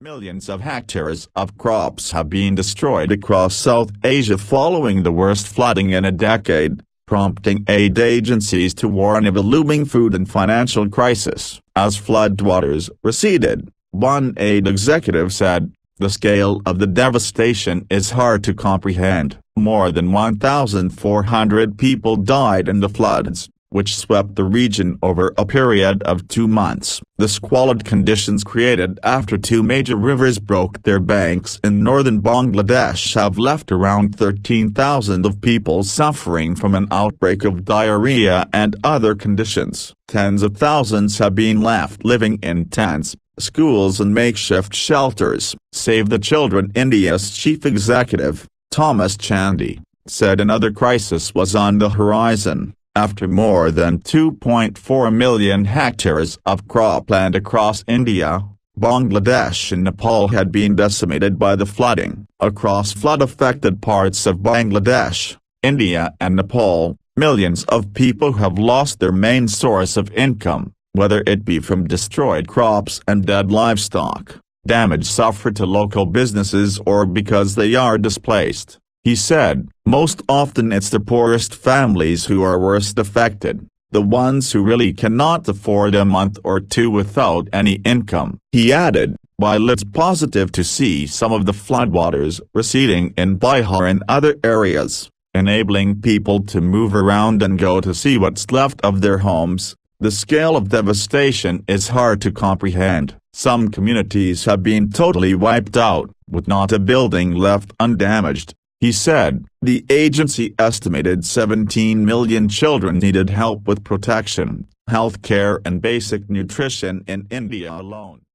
Millions of hectares of crops have been destroyed across South Asia following the worst flooding in a decade, prompting aid agencies to warn of a looming food and financial crisis. As floodwaters receded, one aid executive said, "The scale of the devastation is hard to comprehend." More than 1,400 people died in the floods, which swept the region over a period of 2 months. The squalid conditions created after two major rivers broke their banks in northern Bangladesh have left around 13,000 of people suffering from an outbreak of diarrhea and other conditions. Tens of thousands have been left living in tents, schools and makeshift shelters. Save the Children India's chief executive, Thomas Chandy, said another crisis was on the horizon, after more than 2.4 million hectares of cropland across India, Bangladesh and Nepal had been decimated by the flooding. Across flood-affected parts of Bangladesh, India and Nepal, millions of people have lost their main source of income, whether it be from destroyed crops and dead livestock, damage suffered to local businesses or because they are displaced. He said, "Most often it's the poorest families who are worst affected, the ones who really cannot afford a month or two without any income." He added, "While it's positive to see some of the floodwaters receding in Bihar and other areas, enabling people to move around and go to see what's left of their homes, the scale of devastation is hard to comprehend. Some communities have been totally wiped out, with not a building left undamaged." He said, the agency estimated 17 million children needed help with protection, health care and basic nutrition in India alone.